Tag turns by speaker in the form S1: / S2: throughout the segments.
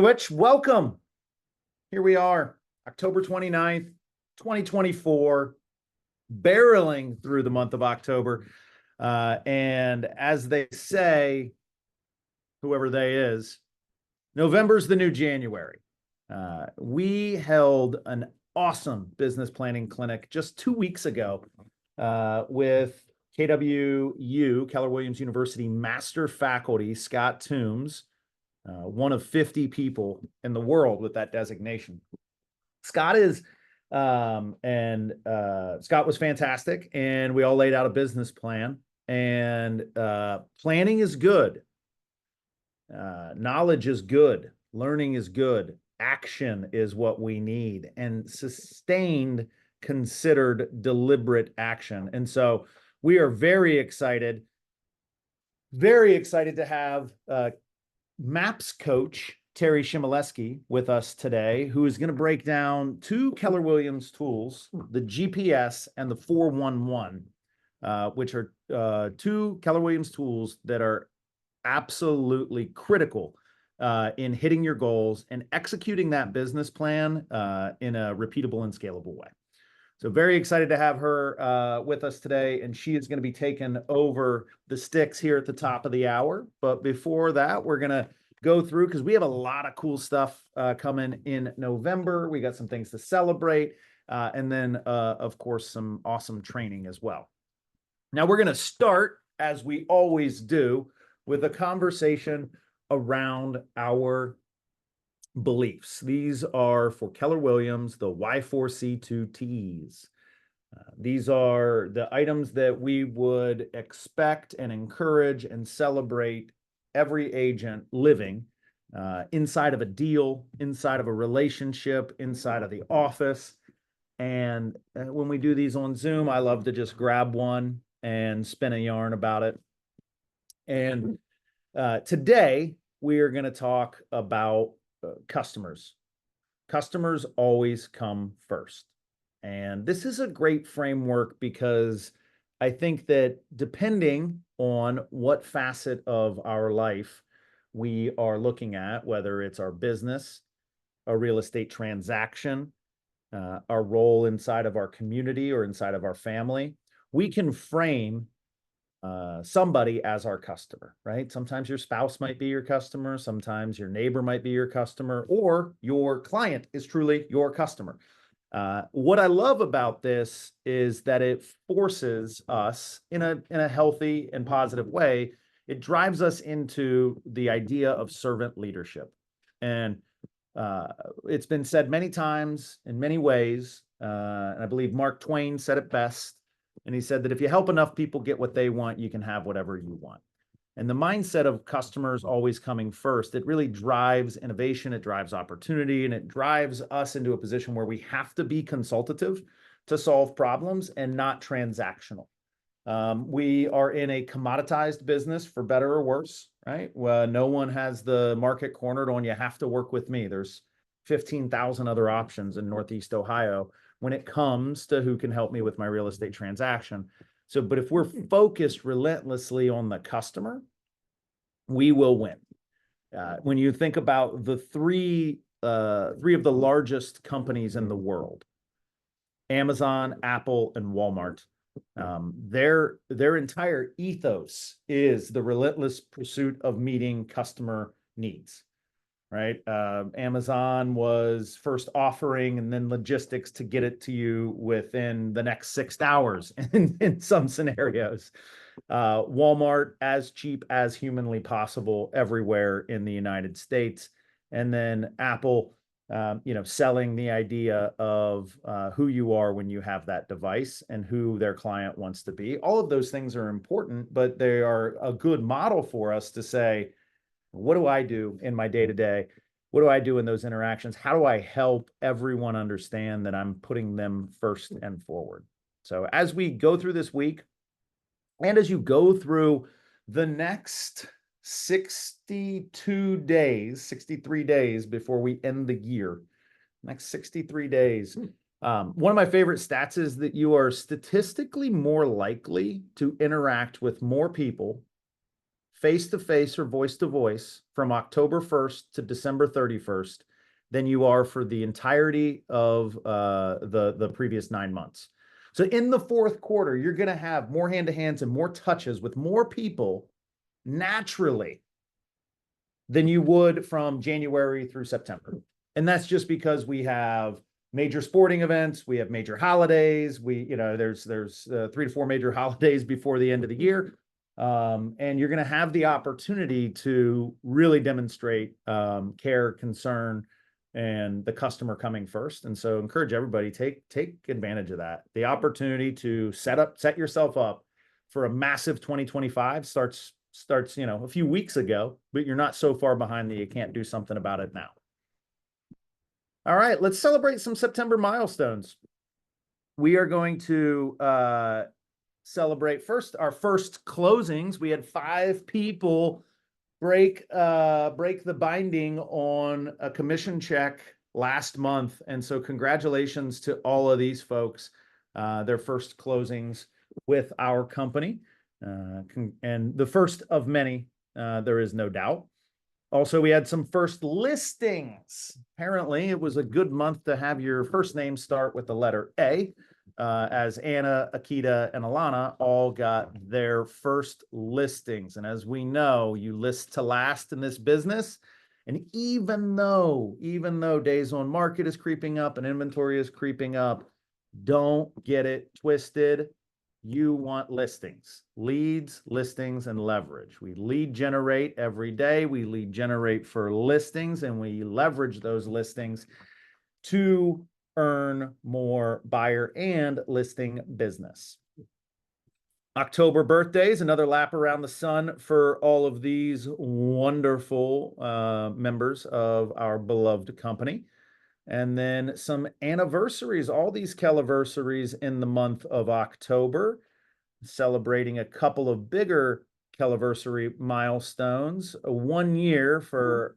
S1: Which welcome. Here we are, October 29th, 2024, barreling through the month of October. And as they say, whoever they is, November's the new January. We held an awesome business planning clinic just 2 weeks ago with KWU, Keller Williams University Master Faculty, Scott Toombs, one of 50 people in the world with that designation. Scott was fantastic, and we all laid out a business plan. And planning is good. Knowledge is good. Learning is good. Action is what we need, and sustained, considered, deliberate action. And so we are very excited to have MAPS coach Terry Shimileski with us today, who is going to break down two Keller Williams tools, the GPS and the 411, which are two Keller Williams tools that are absolutely critical in hitting your goals and executing that business plan in a repeatable and scalable way. So very excited to have her with us today, and she is going to be taking over the sticks here at the top of the hour. But before that, we're going to go through, because we have a lot of cool stuff coming in November. We got some things to celebrate, and then, of course, some awesome training as well. Now, we're going to start, as we always do, with a conversation around our beliefs. These are, for Keller Williams, the Y4C2Ts. These are the items that we would expect and encourage and celebrate every agent living inside of a deal, inside of a relationship, inside of the office. And when we do these on Zoom, I love to just grab one and spin a yarn about it. And today we are going to talk about customers. Customers always come first. And this is a great framework because I think that depending on what facet of our life we are looking at, whether it's our business, a real estate transaction, our role inside of our community or inside of our family, we can frame somebody as our customer, right? Sometimes your spouse might be your customer, sometimes your neighbor might be your customer, or your client is truly your customer. What I love about this is that it forces us in a healthy and positive way. It drives us into the idea of servant leadership. And it's been said many times in many ways, and I believe Mark Twain said it best. And he said that if you help enough people get what they want, you can have whatever you want. And the mindset of customers always coming first, it really drives innovation, it drives opportunity, and it drives us into a position where we have to be consultative to solve problems and not transactional. We are in a commoditized business, for better or worse, right? Well, no one has the market cornered on, you have to work with me. There's 15,000 other options in Northeast Ohio when it comes to who can help me with my real estate transaction. So, but if we're focused relentlessly on the customer, we will win. When you think about the three of the largest companies in the world, Amazon, Apple, and Walmart, their entire ethos is the relentless pursuit of meeting customer needs. Right? Amazon was first offering and then logistics to get it to you within the next 6 hours in some scenarios. Walmart, as cheap as humanly possible everywhere in the United States. And then Apple, selling the idea of who you are when you have that device and who their client wants to be. All of those things are important, but they are a good model for us to say, what do I do in my day-to-day? What do I do in those interactions? How do I help everyone understand that I'm putting them first and forward? So as we go through this week, and as you go through the next 62 days, 63 days before we end the year, next 63 days, one of my favorite stats is that you are statistically more likely to interact with more people face-to-face or voice-to-voice from October 1st to December 31st than you are for the entirety of the previous 9 months. So in the fourth quarter, you're going to have more hand-to-hands and more touches with more people naturally than you would from January through September. And that's just because we have major sporting events, we have major holidays, there's 3 to 4 major holidays before the end of the year. And you're going to have the opportunity to really demonstrate care, concern, and the customer coming first. And so encourage everybody, take advantage of that. The opportunity to set yourself up for a massive 2025 starts a few weeks ago, but you're not so far behind that you can't do something about it now. All right, let's celebrate some September milestones. We are going to celebrate our first closings. We had 5 people break the binding on a commission check last month. And so congratulations to all of these folks, their first closings with our company. And the first of many, there is no doubt. Also, we had some first listings. Apparently, it was a good month to have your first name start with the letter A, as Anna, Akita, and Alana all got their first listings. And as we know, you list to last in this business. And even though days on market is creeping up and inventory is creeping up, don't get it twisted. You want listings, leads, listings, and leverage. We lead generate every day. We lead generate for listings, and we leverage those listings to earn more buyer and listing business. October birthdays, another lap around the sun for all of these wonderful members of our beloved company. And then some anniversaries, all these Kelliversaries in the month of October, celebrating a couple of bigger Kelliversary milestones. 1 year for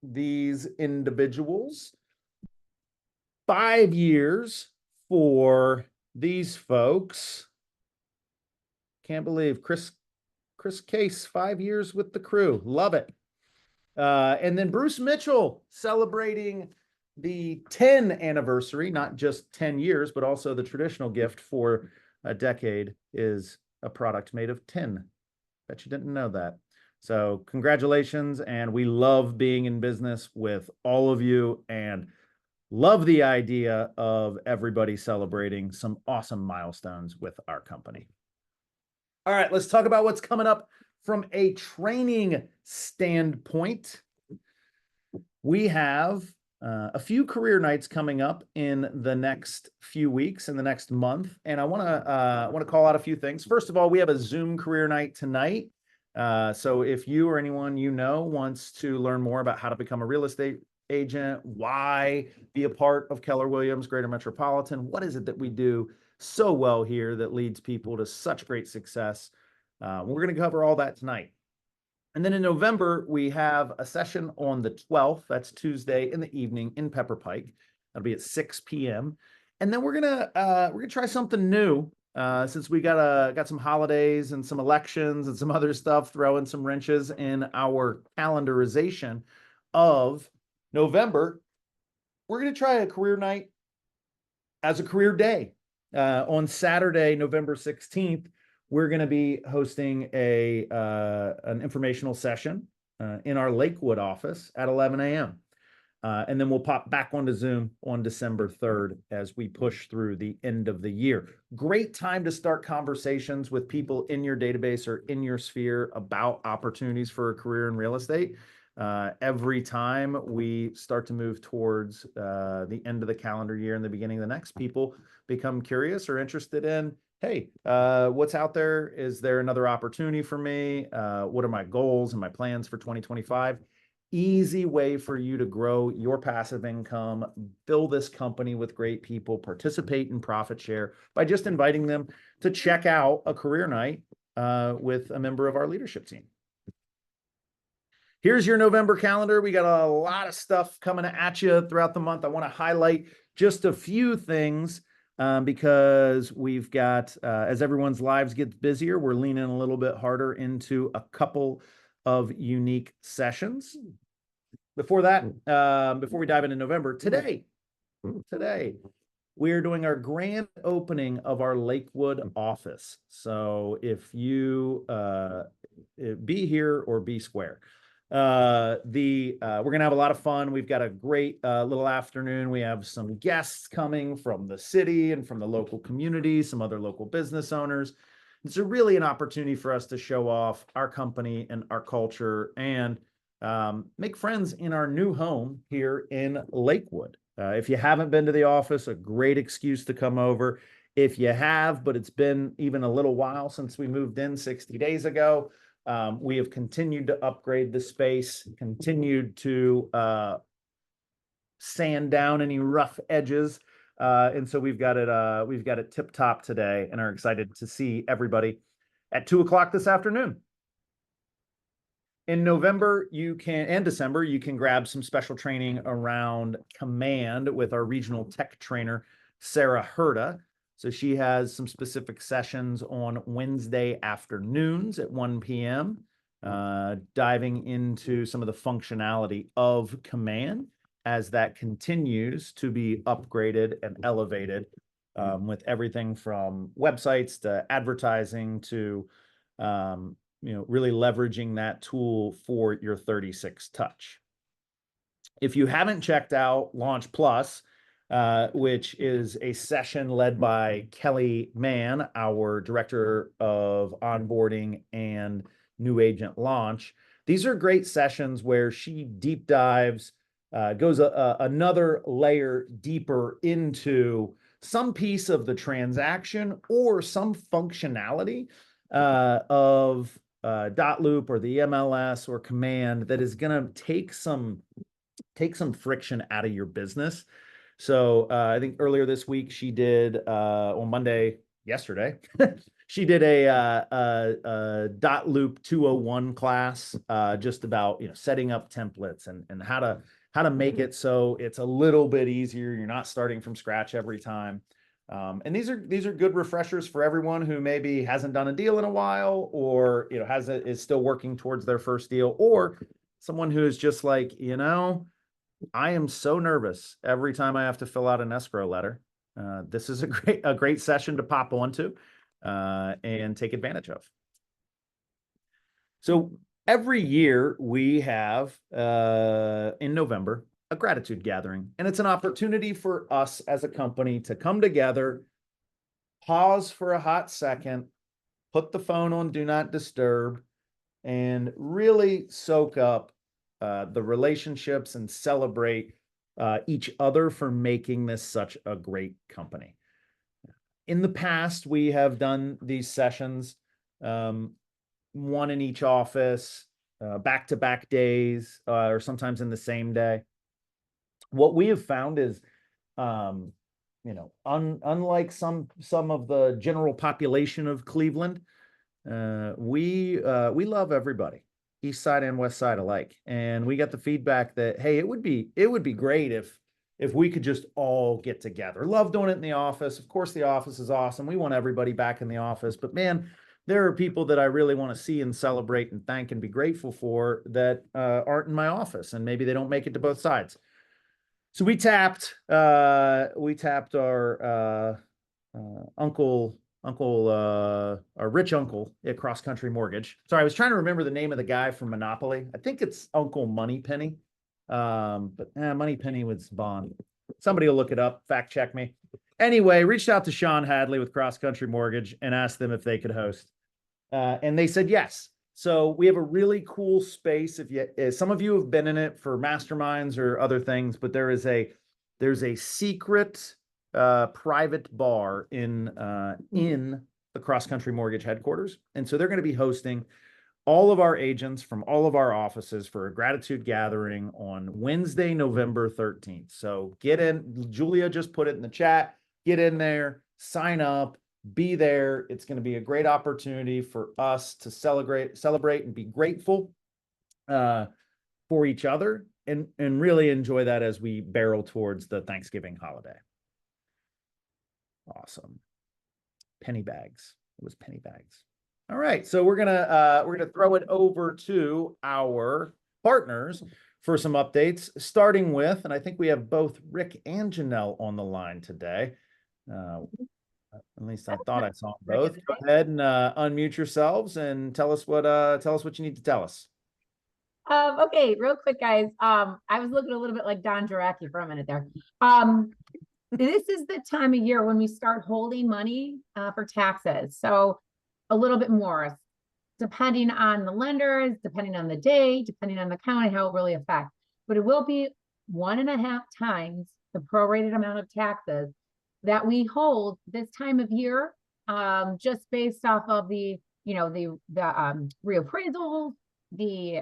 S1: these individuals, 5 years for these folks. Can't believe Chris Case, 5 years with the crew. Love it. And then Bruce Mitchell celebrating the 10 anniversary, not just 10 years, but also the traditional gift for a decade is a product made of tin. Bet you didn't know that. So congratulations. And we love being in business with all of you and love the idea of everybody celebrating some awesome milestones with our company. All right, let's talk about what's coming up from a training standpoint. We have a few career nights coming up in the next few weeks, in the next month, and I want to call out a few things. First of all, we have a Zoom career night tonight. So if you or anyone you know wants to learn more about how to become a real estate agent, why be a part of Keller Williams Greater Metropolitan, what is it that we do so well here that leads people to such great success? We're going to cover all that tonight. And then in November, we have a session on the 12th. That's Tuesday in the evening in Pepper Pike. That'll be at 6 p.m. And then we're gonna try something new since we got some holidays and some elections and some other stuff, throwing some wrenches in our calendarization of November. We're gonna try a career night as a career day on Saturday, November 16th. We're going to be hosting an informational session in our Lakewood office at 11 a.m. And then we'll pop back onto Zoom on December 3rd as we push through the end of the year. Great time to start conversations with people in your database or in your sphere about opportunities for a career in real estate. Every time we start to move towards the end of the calendar year and the beginning of the next, people become curious or interested in, hey, what's out there? Is there another opportunity for me? What are my goals and my plans for 2025? Easy way for you to grow your passive income, build this company with great people, participate in profit share by just inviting them to check out a career night with a member of our leadership team. Here's your November calendar. We got a lot of stuff coming at you throughout the month. I want to highlight just a few things because we've got, as everyone's lives get busier, we're leaning a little bit harder into a couple of unique sessions. Before that, before we dive into November, today, we are doing our grand opening of our Lakewood office. So if you be here or be square, we're gonna have a lot of fun. We've got a great little afternoon. We have some guests coming from the city and from the local community, some other local business owners. It's really an opportunity for us to show off our company and our culture and make friends in our new home here in Lakewood. If you haven't been to the office, a great excuse to come over. If you have, but it's been even a little while since we moved in 60 days ago, we have continued to upgrade the space, continued to sand down any rough edges. And so we've got it tip top today and are excited to see everybody at 2 o'clock this afternoon. In November, and December, you can grab some special training around Command with our regional tech trainer, Sarah Herda. So she has some specific sessions on Wednesday afternoons at 1 p.m., diving into some of the functionality of Command as that continues to be upgraded and elevated, with everything from websites to advertising to really leveraging that tool for your 36 touch. If you haven't checked out Launch Plus, which is a session led by Kelly Mann, our Director of Onboarding and New Agent Launch, these are great sessions where she deep dives, goes another layer deeper into some piece of the transaction or some functionality of Dotloop or the MLS or Command that is going to take some friction out of your business. So I think earlier this week she did on Monday, yesterday, she did a Dotloop 201 class, just about setting up templates and how to make it so it's a little bit easier. You're not starting from scratch every time. And these are good refreshers for everyone who maybe hasn't done a deal in a while, or is still working towards their first deal, or someone who is just like, I am so nervous every time I have to fill out an escrow letter. This is a great session to pop onto and take advantage of. So every year we have in November a gratitude gathering, and it's an opportunity for us as a company to come together, pause for a hot second, put the phone on do not disturb, and really soak up the relationships and celebrate each other for making this such a great company. In the past, we have done these sessions, one in each office, back-to-back days, or sometimes in the same day. What we have found is, unlike some of the general population of Cleveland, we love everybody, East Side and West Side alike, and we got the feedback that, hey, it would be great if we could just all get together. Love doing it in the office. Of course, the office is awesome. We want everybody back in the office, but man, there are people that I really want to see and celebrate and thank and be grateful for that aren't in my office, and maybe they don't make it to both sides. So we tapped our our rich uncle at Cross Country Mortgage. Sorry, I was trying to remember the name of the guy from Monopoly. I think it's Uncle Moneypenny. But Moneypenny was Bond. Somebody will look it up, fact check me. Anyway, reached out to Sean Hadley with Cross Country Mortgage and asked them if they could host. And they said yes. So we have a really cool space. If some of you have been in it for masterminds or other things, but there's a secret private bar in the Cross Country Mortgage headquarters. And so they're going to be hosting all of our agents from all of our offices for a gratitude gathering on Wednesday, November 13th. So get in. Julia just put it in the chat. Get in there, sign up, be there. It's going to be a great opportunity for us to celebrate and be grateful for each other and really enjoy that as we barrel towards the Thanksgiving holiday. Awesome. Penny bags. It was penny bags. All right. So we're gonna throw it over to our partners for some updates, starting with, and I think we have both Rick and Janelle on the line today. At least I thought I saw them both. Go ahead and unmute yourselves and tell us what you need to tell us.
S2: Okay, real quick, guys. I was looking a little bit like Don Jaraki for a minute there. This is the time of year when we start holding money for taxes. So a little bit more, depending on the lenders, depending on the day, depending on the county, how it really affects. But it will be 1.5 times the prorated amount of taxes that we hold this time of year, just based off of the, the reappraisals, the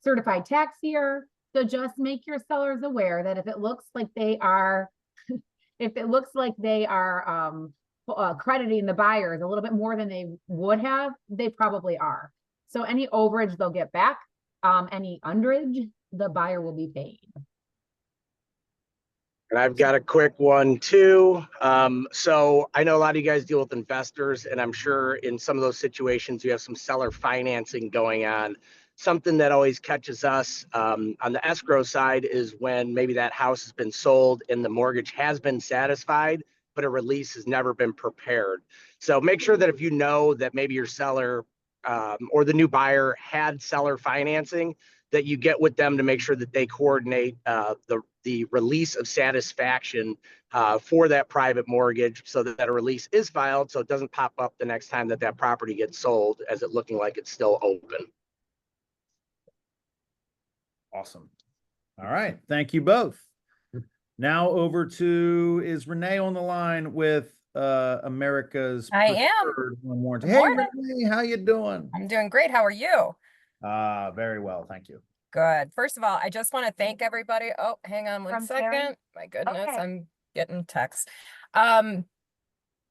S2: certified tax year. So just make your sellers aware that if it looks like they are, crediting the buyers a little bit more than they would have, they probably are. So any overage they'll get back. Any underage, the buyer will be paid.
S3: And I've got a quick one too. So I know a lot of you guys deal with investors, and I'm sure in some of those situations you have some seller financing going on. Something that always catches us on the escrow side is when maybe that house has been sold and the mortgage has been satisfied, but a release has never been prepared. So make sure that if you know that maybe your seller or the new buyer had seller financing, that you get with them to make sure that they coordinate the release of satisfaction for that private mortgage, so that a release is filed, so it doesn't pop up the next time that that property gets sold as it looking like it's still open.
S1: Awesome. All right. Thank you both. Now over to, is Renee on the line with America's
S4: I
S1: Preferred Home Warranty?
S4: Good
S1: Hey,
S4: morning.
S1: Renee, how you doing?
S4: I'm doing great. How are you?
S1: Very well, thank you.
S4: Good. First of all, I just want to thank everybody. Oh, hang on one
S2: From
S4: second.
S2: Karen?
S4: My goodness,
S2: Okay.
S4: I'm getting texts.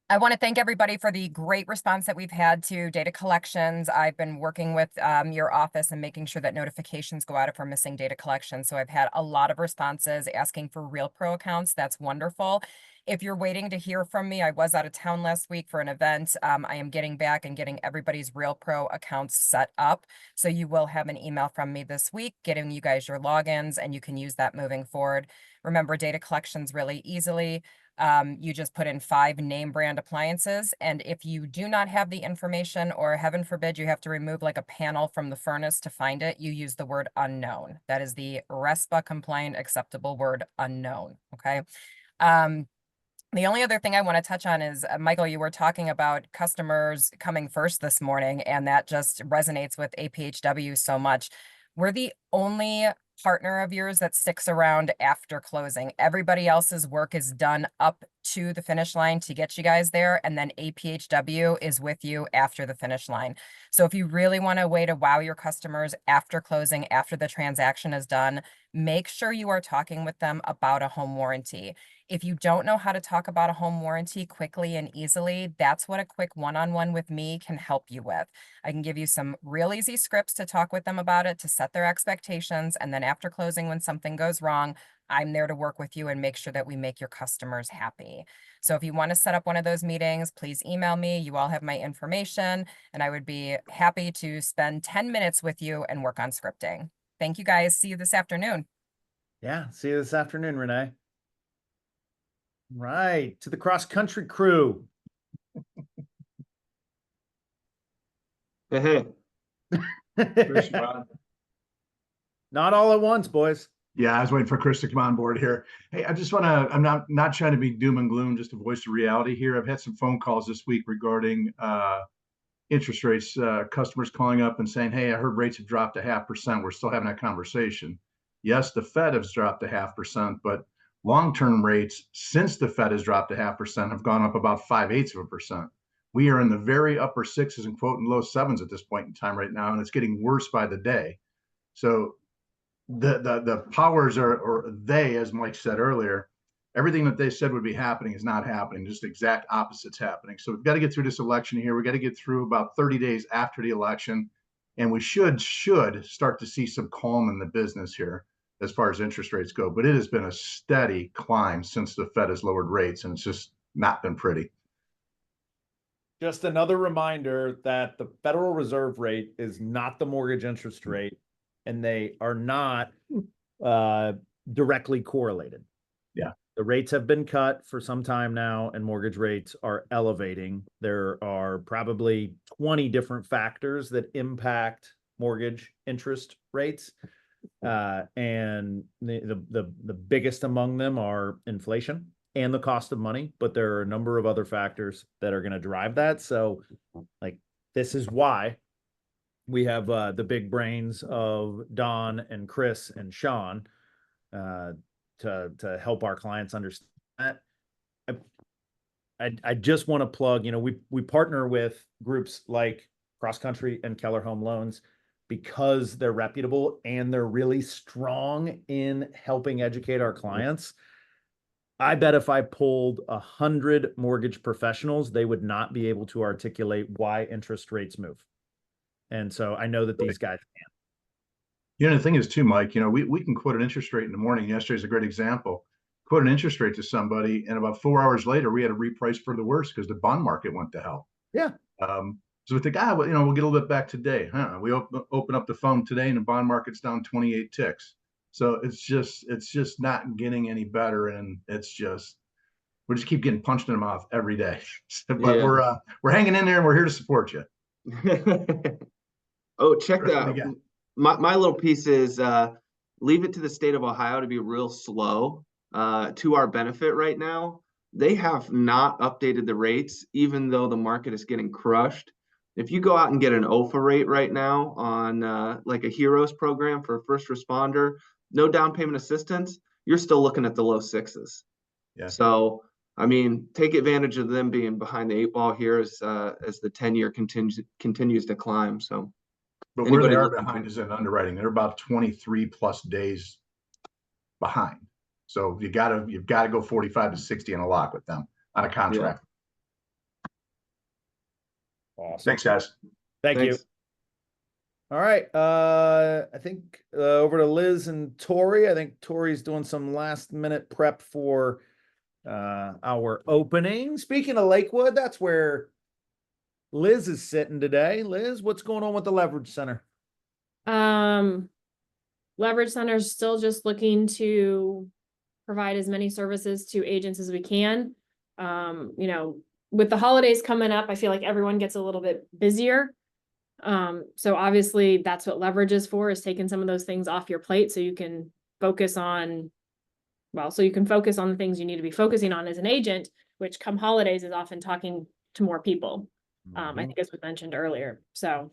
S4: I want to thank everybody for the great response that we've had to data collections. I've been working with your office and making sure that notifications go out if we're missing data collection. So I've had a lot of responses asking for Real Pro accounts. That's wonderful. If you're waiting to hear from me, I was out of town last week for an event. I am getting back and getting everybody's Real Pro accounts set up. So you will have an email from me this week, getting you guys your logins, and you can use that moving forward. Remember, data collections really easily. You just put in 5 name brand appliances. And if you do not have the information, or heaven forbid, you have to remove like a panel from the furnace to find it, you use the word unknown. That is the RESPA compliant acceptable word, unknown. Okay. The only other thing I want to touch on is, Michael, you were talking about customers coming first this morning, and that just resonates with APHW so much. We're the only partner of yours that sticks around after closing. Everybody else's work is done up to the finish line to get you guys there, and then APHW is with you after the finish line. So if you really want a way to wow your customers after closing, after the transaction is done, make sure you are talking with them about a home warranty. If you don't know how to talk about a home warranty quickly and easily, that's what a quick one-on-one with me can help you with. I can give you some real easy scripts to talk with them about it, to set their expectations. And then after closing, when something goes wrong, I'm there to work with you and make sure that we make your customers happy. So if you want to set up one of those meetings, please email me. You all have my information, and I would be happy to spend 10 minutes with you and work on scripting. Thank you guys. See you this afternoon.
S1: Yeah, see you this afternoon, Renee. Right, to the cross country crew.
S5: Hey. Chris,
S1: Not all at once, boys.
S5: yeah, I was waiting for Chris to come on board here. Hey, I just want to, I'm not trying to be doom and gloom, just to voice the reality here. I've had some phone calls this week regarding interest rates, customers calling up and saying, hey, I heard rates have dropped 0.5%. We're still having that conversation. Yes, the Fed has dropped 0.5%, but long-term rates since the Fed has dropped 0.5% have gone up about 0.5%. We are in the very upper sixes and quoting low sevens at this point in time right now, and it's getting worse by the day. So the powers are, or they, as Mike said earlier, everything that they said would be happening is not happening. Just exact opposites happening. So we've got to get through this election here. We got to get through about 30 days after the election, and we should start to see some calm in the business here as far as interest rates go. But it has been a steady climb since the Fed has lowered rates, and it's just not been pretty.
S1: Just another reminder that the Federal Reserve rate is not the mortgage interest rate, and they are not directly correlated.
S5: Yeah.
S1: The rates have been cut for some time now, and mortgage rates are elevating. There are probably 20 different factors that impact mortgage interest rates. And the biggest among them are inflation and the cost of money, but there are a number of other factors that are going to drive that. So like, this is why we have the big brains of Don and Chris and Sean to help our clients understand that. I just want to plug, we partner with groups like Cross Country and Keller Home Loans because they're reputable and they're really strong in helping educate our clients. I bet if I pulled 100 mortgage professionals, they would not be able to articulate why interest rates move. And so I know that these guys can.
S5: The thing is too, Mike, we can quote an interest rate in the morning. Yesterday's a great example. Quote an interest rate to somebody, and about 4 hours later, we had to reprice for the worse because the bond market went to hell.
S1: Yeah.
S5: So with the guy, we'll get a little bit back today. We open up the phone today and the bond market's down 28 ticks. So it's just not getting any better. And we just keep getting punched in the mouth every day. But yeah, we're hanging in there and we're here to support you.
S6: Oh, check that. My little piece is leave it to the state of Ohio to be real slow to our benefit right now. They have not updated the rates, even though the market is getting crushed. If you go out and get an OFA rate right now on like a HEROES program for a first responder, no down payment assistance, you're still looking at the low sixes.
S5: Yeah.
S6: So, I mean, take advantage of them being behind the 8 ball here as the 10-year continues to climb. So,
S5: but where they are behind is in underwriting. They're about 23 plus days behind. So you've got to go 45 to 60 in a lock with them on a contract.
S1: Yeah. Awesome.
S5: Thanks, guys.
S1: Thanks. You. All right. I think over to Liz and Tori. I think Tori's doing some last minute prep for our opening. Speaking of Lakewood, that's where Liz is sitting today. Liz, what's going on with the Leverage Center?
S7: Leverage Center is still just looking to provide as many services to agents as we can. With the holidays coming up, I feel like everyone gets a little bit busier. So obviously that's what Leverage is for, is taking some of those things off your plate so you can focus on the things you need to be focusing on as an agent, which come holidays is often talking to more people. I think as was mentioned earlier. So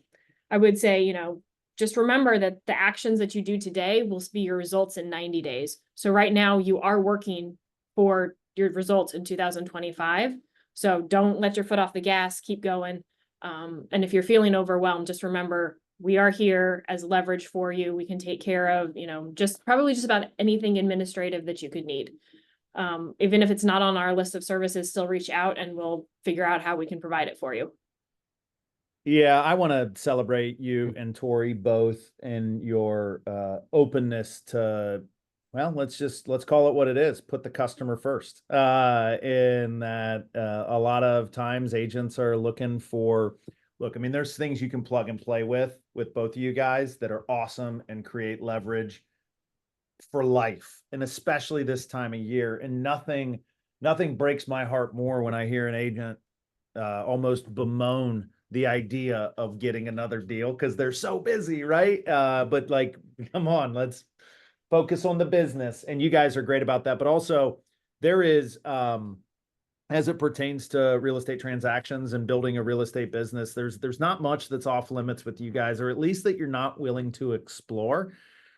S7: I would say, just remember that the actions that you do today will be your results in 90 days. So right now you are working for your results in 2025. So don't let your foot off the gas, keep going. And if you're feeling overwhelmed, just remember, we are here as Leverage for you. We can take care of, just about anything administrative that you could need. Even if it's not on our list of services, still reach out and we'll figure out how we can provide it for you.
S1: Yeah, I want to celebrate you and Tori both in your openness to, well, let's call it what it is. Put the customer first. In that a lot of times agents are looking for, there's things you can plug and play with both of you guys that are awesome and create leverage for life, and especially this time of year. And nothing breaks my heart more when I hear an agent almost bemoan the idea of getting another deal because they're so busy, right? But like, come on, let's focus on the business. And you guys are great about that. But also there is, as it pertains to real estate transactions and building a real estate business, there's not much that's off limits with you guys, or at least that you're not willing to explore.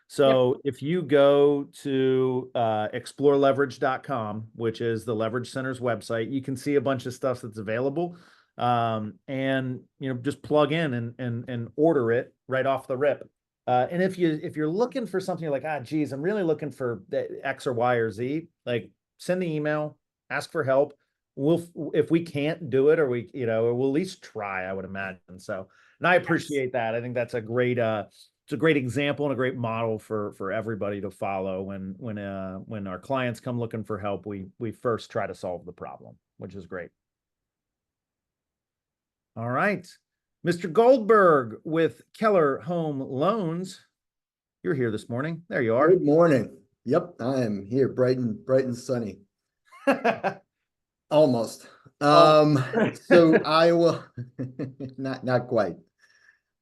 S1: So if you go to exploreleverage.com, which is the Leverage Center's website, you can see a bunch of stuff that's available. And just plug in and order it right off the rip. And if you're looking for something, you're like, geez, I'm really looking for X or Y or Z, like send the email, ask for help. If we can't do it, or we'll at least try, I would imagine. So, and I appreciate that. I think that's a great, it's a great example and a great model for everybody to follow. When our clients come looking for help, we first try to solve the problem, which is great. All right. Mr. Goldberg with Keller Home Loans. You're here this morning. There you are.
S8: Good morning. Yep, I am here, bright and sunny. Almost. So I will not quite.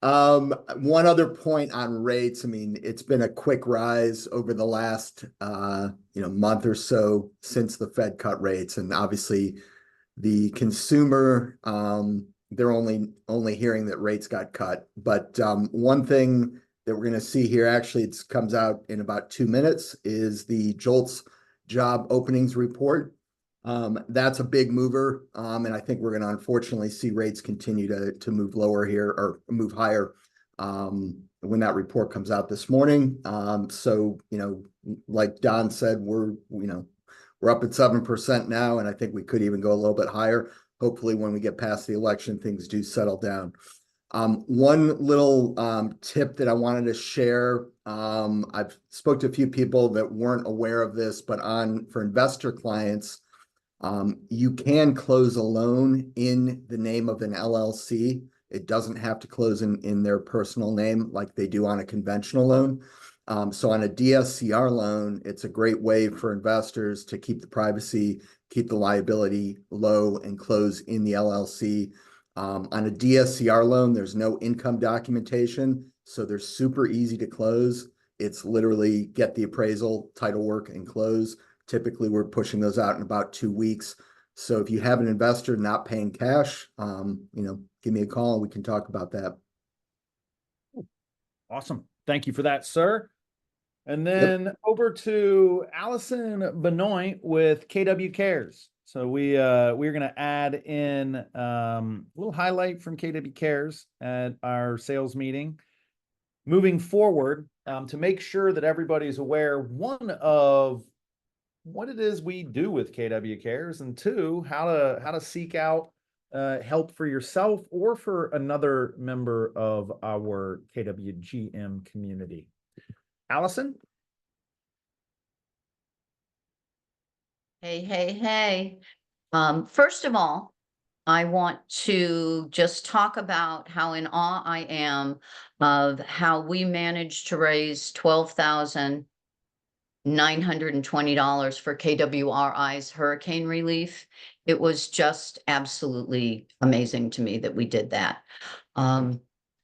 S8: One other point on rates. I mean, it's been a quick rise over the last month or so since the Fed cut rates, and obviously the consumer they're only hearing that rates got cut. But one thing that we're going to see here, actually, it comes out in about 2 minutes, is the JOLTS job openings report. That's a big mover, and I think we're going to unfortunately see rates continue to move lower here, or move higher, when that report comes out this morning. So like Don said, we're up at 7% now, and I think we could even go a little bit higher. Hopefully, when we get past the election, things do settle down. One little tip that I wanted to share. I've spoke to a few people that weren't aware of this, but for investor clients, you can close a loan in the name of an LLC. It doesn't have to close in their personal name like they do on a conventional loan. So on a DSCR loan, it's a great way for investors to keep the privacy, keep the liability low, and close in the LLC. On a DSCR loan, there's no income documentation, so they're super easy to close. It's literally get the appraisal, title work, and close. Typically, we're pushing those out in about 2 weeks. So if you have an investor not paying cash, give me a call and we can talk about that.
S1: Awesome. Thank you for that, sir. And then over to Allison Benoit with KW Cares. So we're going to add in a little highlight from KW Cares at our sales meeting. Moving forward, to make sure that everybody's aware, one, of what it is we do with KW Cares, and two, how to seek out help for yourself or for another member of our KWGM community. Allison?
S9: Hey. First of all, I want to just talk about how in awe I am of how we managed to raise $12,920 for KWRI's hurricane relief. It was just absolutely amazing to me that we did that.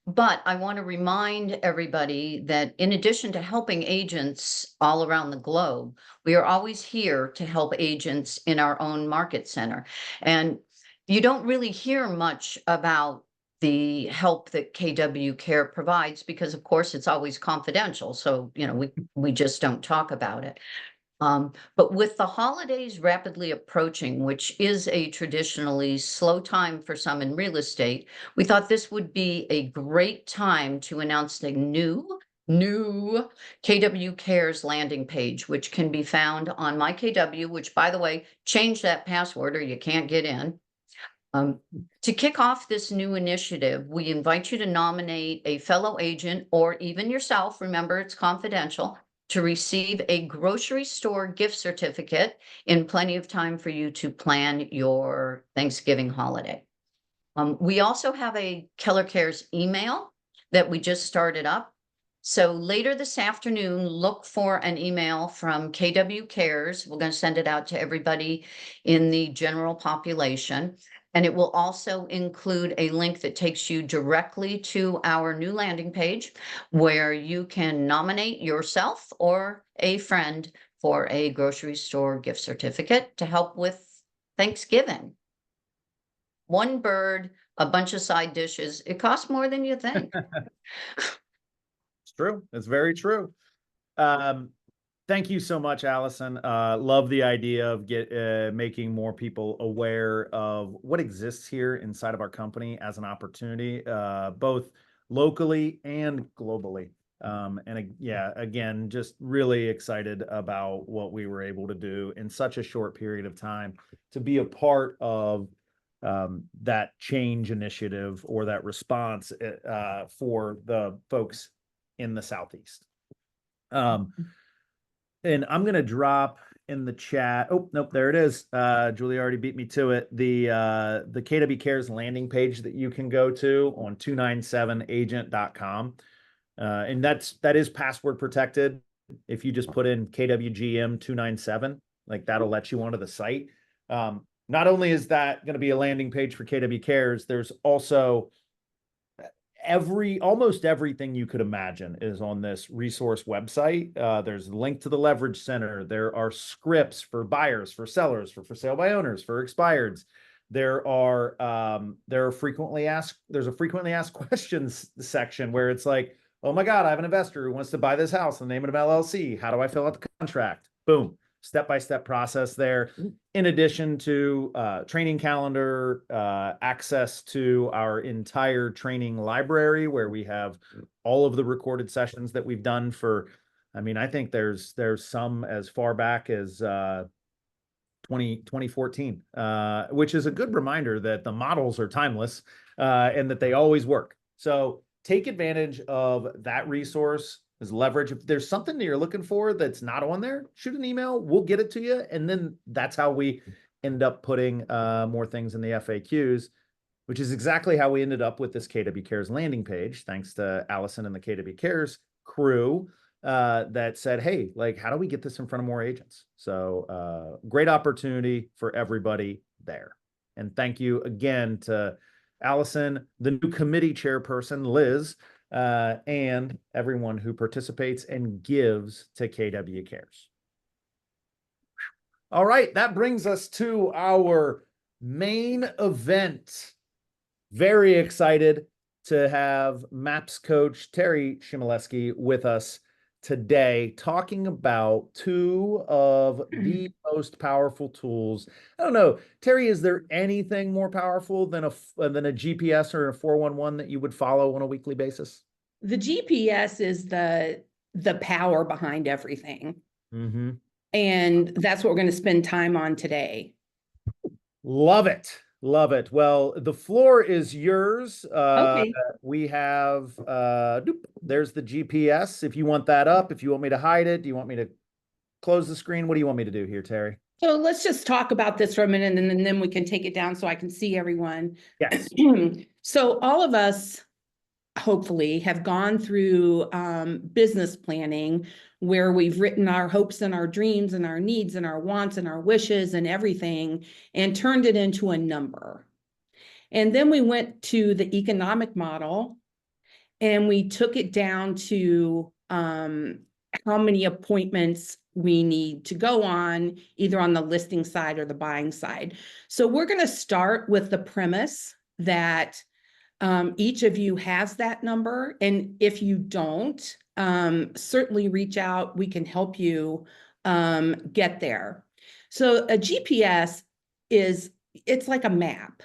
S9: But I want to remind everybody that in addition to helping agents all around the globe, we are always here to help agents in our own market center. And you don't really hear much about the help that KW Care provides because, of course, it's always confidential. So, we just don't talk about it. But with the holidays rapidly approaching, which is a traditionally slow time for some in real estate, we thought this would be a great time to announce the new KW Cares landing page, which can be found on My KW, which, by the way, change that password or you can't get in. To kick off this new initiative, we invite you to nominate a fellow agent or even yourself, remember it's confidential, to receive a grocery store gift certificate in plenty of time for you to plan your Thanksgiving holiday. We also have a Keller Cares email that we just started up. So later this afternoon, look for an email from KW Cares. We're going to send it out to everybody in the general population. And it will also include a link that takes you directly to our new landing page where you can nominate yourself or a friend for a grocery store gift certificate to help with Thanksgiving. One bird, a bunch of side dishes. It costs more than you think.
S1: It's true. It's very true. Thank you so much, Allison. Love the idea of making more people aware of what exists here inside of our company as an opportunity, both locally and globally. Again, just really excited about what we were able to do in such a short period of time to be a part of that change initiative or that response for the folks in the Southeast. And I'm going to drop in the chat. Oh, nope, there it is. Julie already beat me to it. The KW Cares landing page that you can go to on 297agent.com. And that is password protected. If you just put in KWGM 297, like that'll let you onto the site. Not only is that going to be a landing page for KW Cares, there's also almost everything you could imagine is on this resource website. There's a link to the Leverage Center. There are scripts for buyers, for sellers, for sale by owners, for expireds. There's a frequently asked questions section where it's like, oh my God, I have an investor who wants to buy this house in the name of an LLC. How do I fill out the contract? Boom. Step-by-step process there. In addition to training calendar, access to our entire training library where we have all of the recorded sessions that we've done for, I mean, I think there's some as far back as 2014, which is a good reminder that the models are timeless and that they always work. So take advantage of that resource as leverage. If there's something that you're looking for that's not on there, shoot an email, we'll get it to you. And then that's how we end up putting more things in the FAQs, which is exactly how we ended up with this KW Cares landing page, thanks to Allison and the KW Cares crew that said, hey, like, how do we get this in front of more agents? So great opportunity for everybody there. And thank you again to Allison, the new committee chairperson, Liz, and everyone who participates and gives to KW Cares. All right, that brings us to our main event. Very excited to have MAPS coach Terry Chmielewski with us today, talking about two of the most powerful tools. I don't know, Terry, is there anything more powerful than a GPS or a 411 that you would follow on a weekly basis?
S10: The GPS is the power behind everything.
S1: Mm-hmm.
S10: And that's what we're going to spend time on today.
S1: Love it. Love it. Well, the floor is yours.
S10: Okay.
S1: We have, there's the GPS. If you want that up, if you want me to hide it, do you want me to close the screen? What do you want me to do here, Terry?
S10: So let's just talk about this for a minute and then we can take it down so I can see everyone.
S1: Yes.
S10: So all of us hopefully have gone through business planning where we've written our hopes and our dreams and our needs and our wants and our wishes and everything and turned it into a number. And then we went to the economic model and we took it down to how many appointments we need to go on, either on the listing side or the buying side. So we're going to start with the premise that each of you has that number. And if you don't, certainly reach out. We can help you get there. So a GPS it's like a map.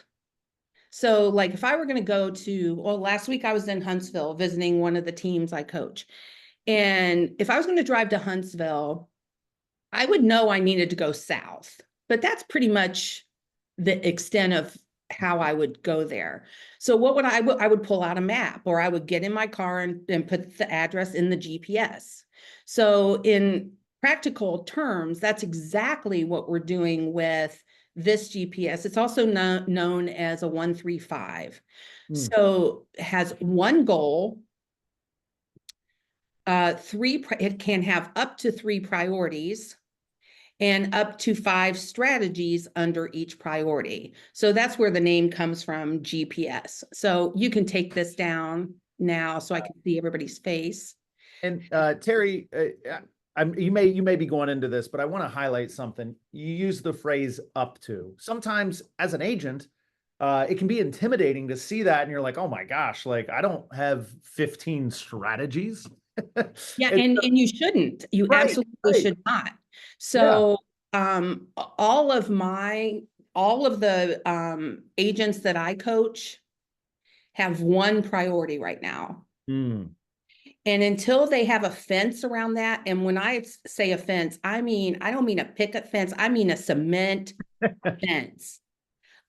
S10: So like if I were going to go to, well, last week I was in Huntsville visiting one of the teams I coach. And if I was going to drive to Huntsville, I would know I needed to go south, but that's pretty much the extent of how I would go there. So what would I would pull out a map, or I would get in my car and put the address in the GPS. So in practical terms, that's exactly what we're doing with this GPS. It's also known as a 135. So it has one goal, it can have up to 3 priorities and up to 5 strategies under each priority. So that's where the name comes from, GPS. So you can take this down now so I can see everybody's face.
S1: And Terry, you may be going into this, but I want to highlight something. You use the phrase up to. Sometimes as an agent, it can be intimidating to see that and you're like, oh my gosh, like I don't have 15 strategies.
S10: Yeah, and you shouldn't. You absolutely should not. So all of the agents that I coach have one priority right now. And until they have a fence around that, and when I say a fence, I don't mean a picket fence, I mean a cement fence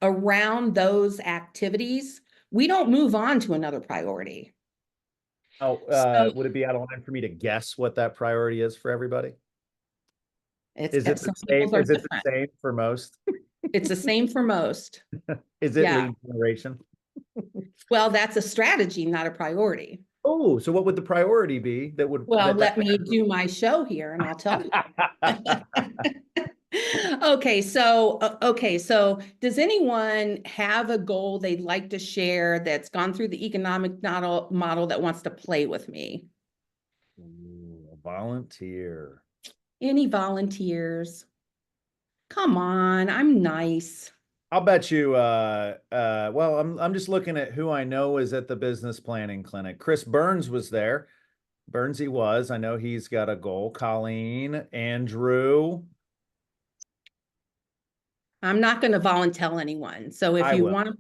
S10: around those activities, we don't move on to another priority.
S1: Oh, would it be out of line for me to guess what that priority is for everybody?
S10: It's,
S1: Is it
S10: some
S1: the same,
S10: people's are
S1: is it the
S10: different.
S1: same for most?
S10: It's the same for most.
S1: Is it
S10: Yeah.
S1: lead generation?
S10: Well, that's a strategy, not a priority.
S1: Oh, so what would the priority be that would?
S10: Well,
S1: that-
S10: let me do my show here and I'll tell you. Okay, so does anyone have a goal they'd like to share that's gone through the economic model that wants to play with me?
S1: Ooh, a volunteer.
S10: Any volunteers? Come on, I'm nice.
S1: I'll bet you, well, I'm just looking at who I know is at the business planning clinic. Chris Burns was there. Burnsy was, I know he's got a goal. Colleen, Andrew.
S10: I'm not gonna volunteer anyone, so if
S1: I
S10: you
S1: will.
S10: want,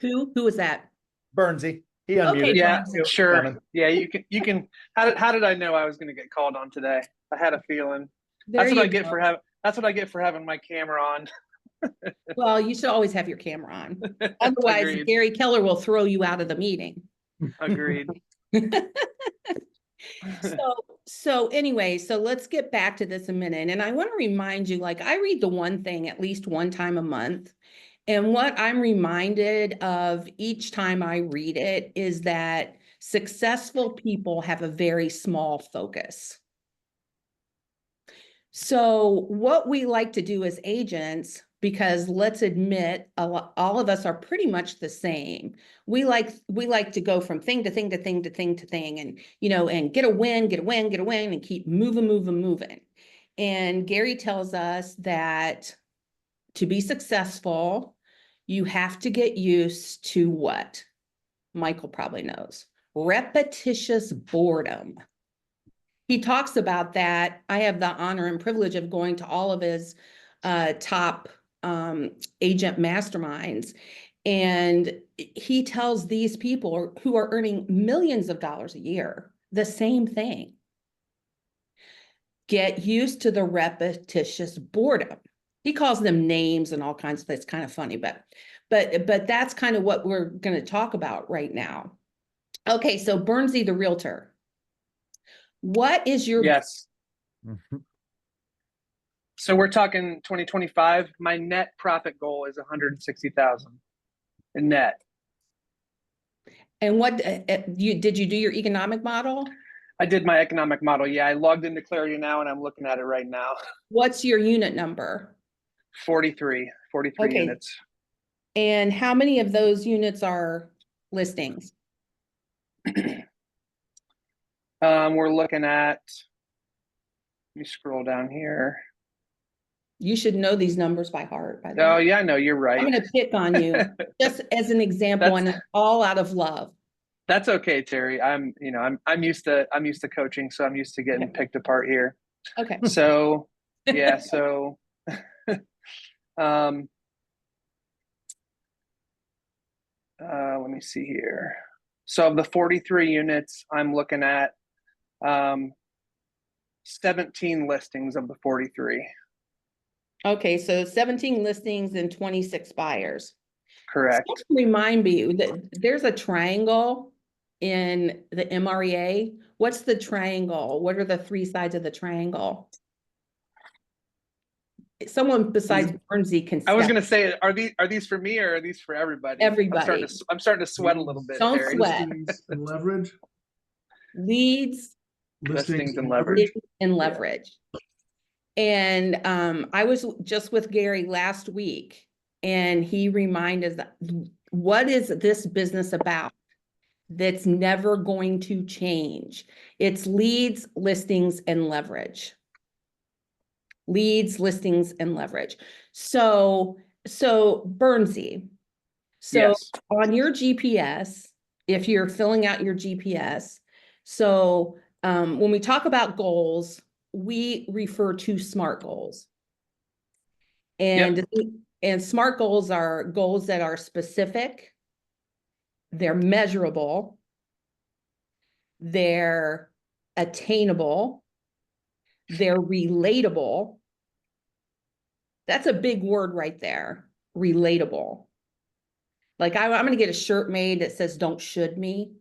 S10: who is that?
S1: Burnsy, he
S10: Okay,
S1: unmuted.
S11: Yeah,
S10: Burnsy.
S11: sure.
S1: Coming.
S11: Yeah, you can. How did I know I was going to get called on today? I had a feeling.
S10: There
S11: That's what
S10: you
S11: I get
S10: go.
S11: for having. That's what I get for having my camera on.
S10: Well, you should always have your camera on. Otherwise,
S11: Agreed.
S10: Gary Keller will throw you out of the meeting.
S11: Agreed.
S10: So anyway, so let's get back to this a minute. And I want to remind you, like, I read the one thing at least one time a month. And what I'm reminded of each time I read it is that successful people have a very small focus. So what we like to do as agents, because let's admit, all of us are pretty much the same. We like to go from thing to thing to thing to thing to thing, and and get a win, and keep moving. And Gary tells us that to be successful, you have to get used to what? Michael probably knows. Repetitious boredom. He talks about that. I have the honor and privilege of going to all of his top agent masterminds. And he tells these people who are earning millions of dollars a year the same thing. Get used to the repetitious boredom. He calls them names and all kinds of things. It's kind of funny, but that's kind of what we're going to talk about right now. Okay, so Burnsy the realtor. What is your
S11: Yes. So we're talking 2025. My net profit goal is 160,000 in net.
S10: And what did you do your economic model?
S11: I did my economic model. Yeah, I logged into Clarity now and I'm looking at it right now.
S10: What's your unit number?
S11: 43
S10: Okay.
S11: units.
S10: And how many of those units are listings?
S11: We're looking at, let me scroll down here.
S10: You should know these numbers by heart, by the
S11: Oh
S10: way.
S11: yeah, no, you're right.
S10: I'm going to pick on you just as an example, and it's all out of love.
S11: That's okay, Terry. I'm used to coaching, so I'm used to getting picked apart here.
S10: Okay.
S11: So yeah, so let me see here. So of the 43 units, I'm looking at 17 listings of the 43.
S10: Okay, so 17 listings and 26 buyers.
S11: Correct.
S10: Just remind me that there's a triangle in the MREA. What's the triangle? What are the three sides of the triangle? Someone besides Burnsy can.
S11: I was
S10: step-
S11: going to say, are these for me or are these for everybody?
S10: Everybody.
S11: I'm starting to sweat a little bit.
S10: Don't
S11: Terry.
S10: sweat.
S5: Listings and leverage.
S10: Leads,
S11: Listings and leverage.
S10: and leverage. And I was just with Gary last week, and he reminded us, what is this business about that's never going to change? It's leads, listings, and leverage. Leads, listings, and leverage. So Burnsy,
S11: Yes.
S10: on your GPS, if you're filling out your GPS, when we talk about goals, we refer to SMART goals. And SMART goals are goals that are specific, they're measurable, they're attainable, they're relatable. That's a big word right there, relatable. Like I'm going to get a shirt made that says "Don't should me,"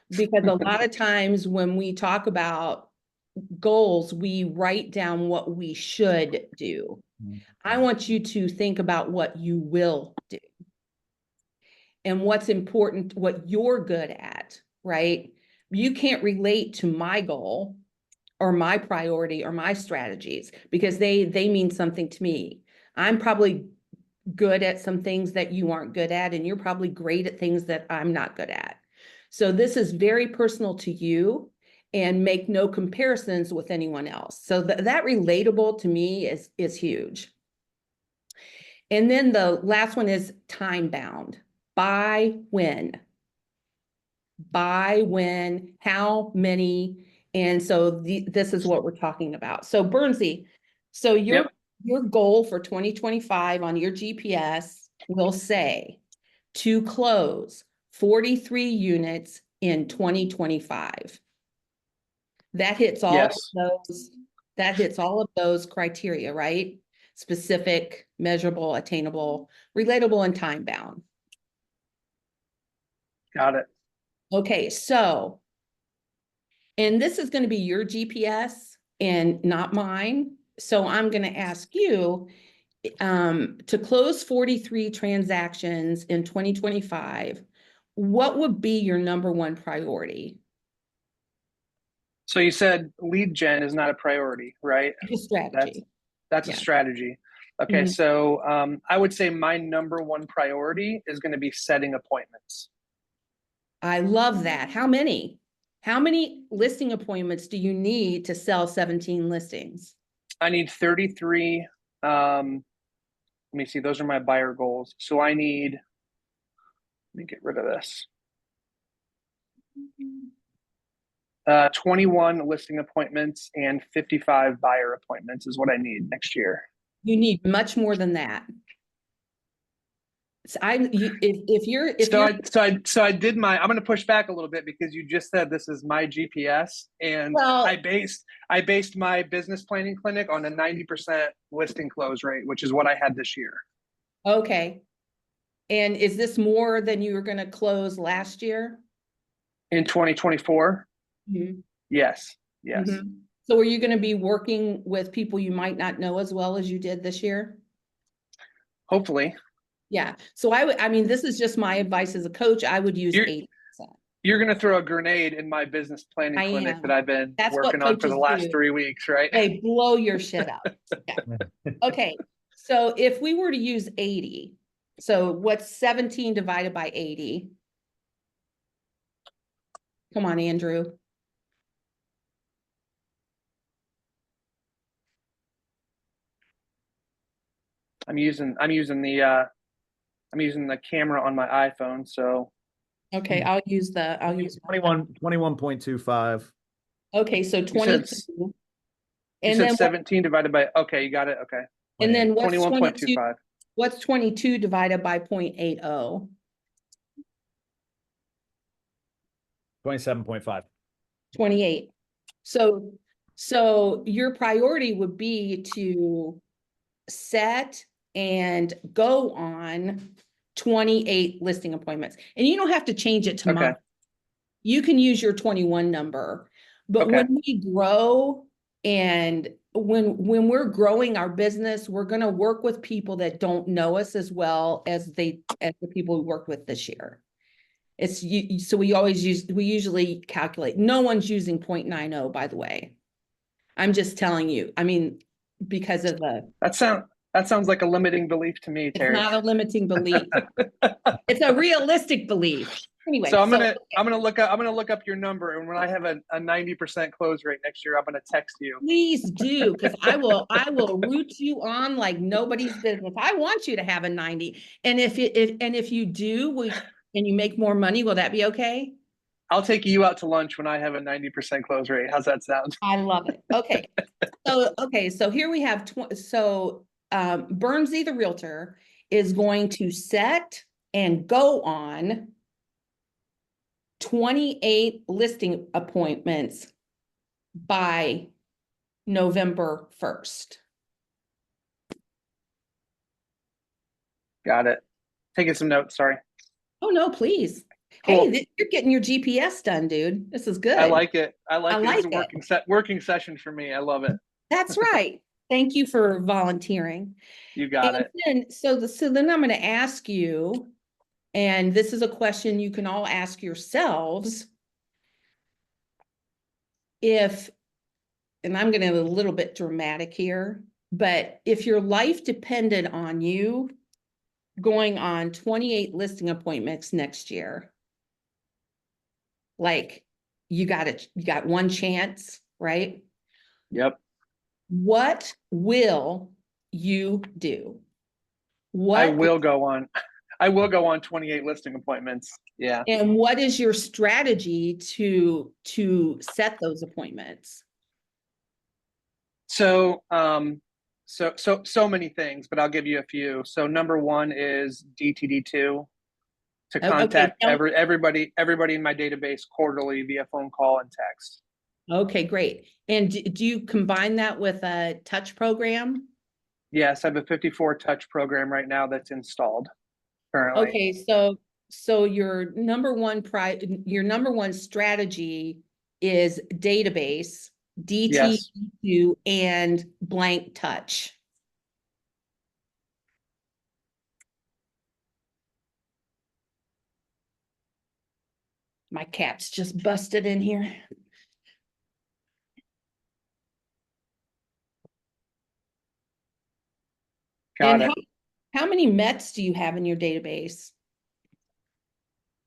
S10: because a lot of times when we talk about goals, we write down what we should do. I want you to think about what you will do and what's important, what you're good at, right? You can't relate to my goal or my priority or my strategies because they mean something to me. I'm probably good at some things that you aren't good at, and you're probably great at things that I'm not good at. So this is very personal to you, and make no comparisons with anyone else. So that relatable to me is huge. And then the last one is time bound. By when? By when, how many? And so this is what we're talking about. So Bernsey, so your goal for 2025 on your GPS will say to close 43 units in 2025. That hits all of those, that hits all of those criteria, right? Specific, measurable, attainable, relatable, and time bound.
S11: Got it.
S10: Okay, so, and this is going to be your GPS and not mine. So I'm going to ask you to close 43 transactions in 2025. What would be your number one priority?
S11: So you said lead gen is not a priority, right?
S10: It's a strategy.
S11: That's
S10: Yeah.
S11: a strategy. Okay,
S10: Mhm.
S11: so I would say my number one priority is going to be setting appointments.
S10: I love that. How many? How many listing appointments do you need to sell 17 listings?
S11: I need 33. Let me see, those are my buyer goals. So I need, let me get rid of this. 21 listing appointments and 55 buyer appointments is what I need next year.
S10: You need much more than that. So
S11: So I did my, I'm going to push back a little bit because you just said this is my GPS, and
S10: Well-
S11: I based my business planning clinic on a 90% listing close rate, which is what I had this year.
S10: Okay. And is this more than you were going to close last year?
S11: In 2024?
S10: Mhm.
S11: Yes. Yes.
S10: Mhm. So are you going to be working with people you might not know as well as you did this year?
S11: Hopefully.
S10: Yeah. So I mean, this is just my advice as a coach. I would use
S11: You're-
S10: 80%.
S11: You're going to throw a grenade in my business planning
S10: I
S11: clinic
S10: am.
S11: that I've been
S10: That's what
S11: working on for the
S10: coaches
S11: last
S10: do.
S11: 3 weeks, right?
S10: They blow your shit up. Yeah. Okay. So if we were to use 80, so what's 17 divided by 80? Come on, Andrew.
S11: I'm using the camera on my iPhone, so
S10: Okay, I'll use
S1: 21.25.
S10: Okay, so
S11: you
S10: 22.
S11: you
S10: And
S11: said
S10: then
S11: 17 divided by, okay, you got it. Okay.
S10: and then what's 22?
S11: 21.25.
S10: What's 22 divided by 0.80?
S1: 27.5.
S10: 28. So your priority would be to set and go on 28 listing appointments. And you don't have to change it to
S11: Okay.
S10: month. You can use your 21 number. But
S11: Okay.
S10: when we grow and when we're growing our business, we're going to work with people that don't know us as well as the people we worked with this year. So we usually calculate. No one's using 0.90, by the way. I'm just telling you. I mean, because of
S11: That sounds like a limiting belief to me,
S10: it's
S11: Terry.
S10: not a limiting belief. It's a realistic belief. Anyway,
S11: So I'm gonna look up your number, and when I have a 90% close rate next year, I'm gonna text you.
S10: please do, because I will root you on like nobody's business. I want you to have a 90. And if you do, and you make more money, will that be okay?
S11: I'll take you out to lunch when I have a 90% close rate. How's that sound?
S10: I love it. Okay. So here we have Bernsey the realtor is going to set and go on 28 listing appointments by November 1st.
S11: Got it. Taking some notes. Sorry.
S10: Oh, no, please.
S11: Cool.
S10: Hey, you're getting your GPS done, dude. This is good.
S11: I like it. I
S10: I
S11: like it. It's a
S10: like it.
S11: working session for me. I love it.
S10: That's right. Thank you for volunteering.
S11: You got
S10: And
S11: it.
S10: then, so then I'm gonna ask you, and this is a question you can all ask yourselves. If, and I'm gonna be a little bit dramatic here, but if your life depended on you going on 28 listing appointments next year, like you got one chance, right?
S11: Yep.
S10: What will you do?
S11: I
S10: What
S11: will go on. I will go on 28 listing appointments. Yeah.
S10: and what is your strategy to set those appointments?
S11: So, so many things, but I'll give you a few. So number one is DTD2 to
S10: Okay,
S11: contact
S10: tell-
S11: everybody in my database quarterly via phone call and text.
S10: Okay, great. And do you combine that with a touch program?
S11: Yes, I have a 54 touch program right now that's installed currently.
S10: Okay, so your number one strategy is database,
S11: Yes.
S10: DTD2 and blank touch. My cat's just busted in here.
S11: Got
S10: And
S11: it.
S10: how many Mets do you have in your database?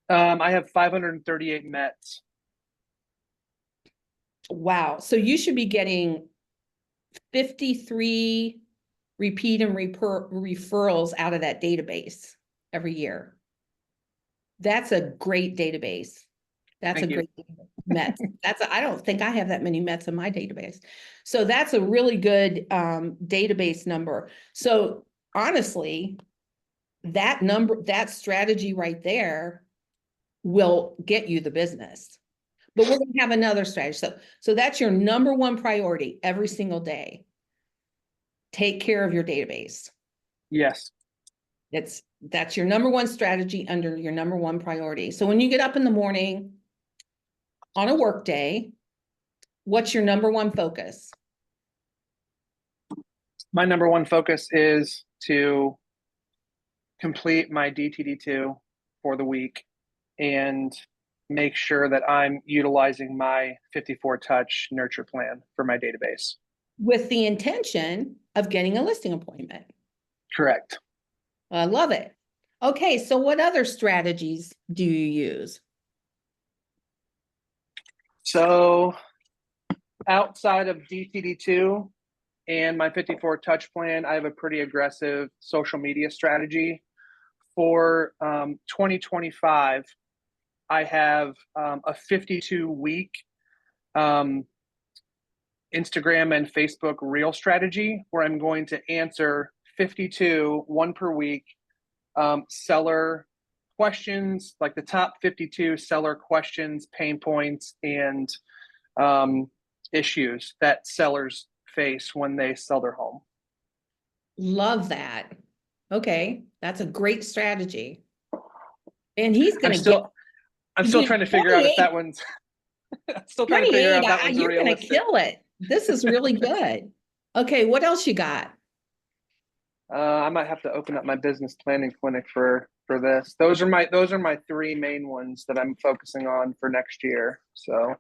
S11: I have 538 Mets.
S10: Wow, so you should be getting 53 repeat and referrals out of that database every year. That's a great database. That's
S11: Thank
S10: a
S11: you.
S10: great Mets. I don't think I have that many Mets in my database. So that's a really good database number. So honestly, that strategy right there will get you the business. But we're gonna have another strategy. So that's your number one priority every single day. Take care of your database.
S11: Yes.
S10: That's your number one strategy under your number one priority. So when you get up in the morning on a work day, what's your number one focus?
S11: My number one focus is to complete my DTD2 for the week and make sure that I'm utilizing my 54 touch nurture plan for my database.
S10: With the intention of getting a listing appointment.
S11: Correct.
S10: I love it. Okay, so what other strategies do you use?
S11: So outside of DTD2 and my 54 touch plan, I have a pretty aggressive social media strategy. For 2025, I have a 52-week Instagram and Facebook reel strategy where I'm going to answer 52, one per week, seller questions, like the top 52 seller questions, pain points, and issues that sellers face when they sell their home.
S10: Love that. Okay, that's a great strategy. And he's gonna
S11: I'm still trying to figure out if that one's I'm still trying to figure out if that one's
S10: you're gonna
S11: realistic.
S10: kill it. This is really good. Okay, what else you got?
S11: I might have to open up my business planning clinic for this. Those are my three main ones that I'm focusing on for next year.
S10: So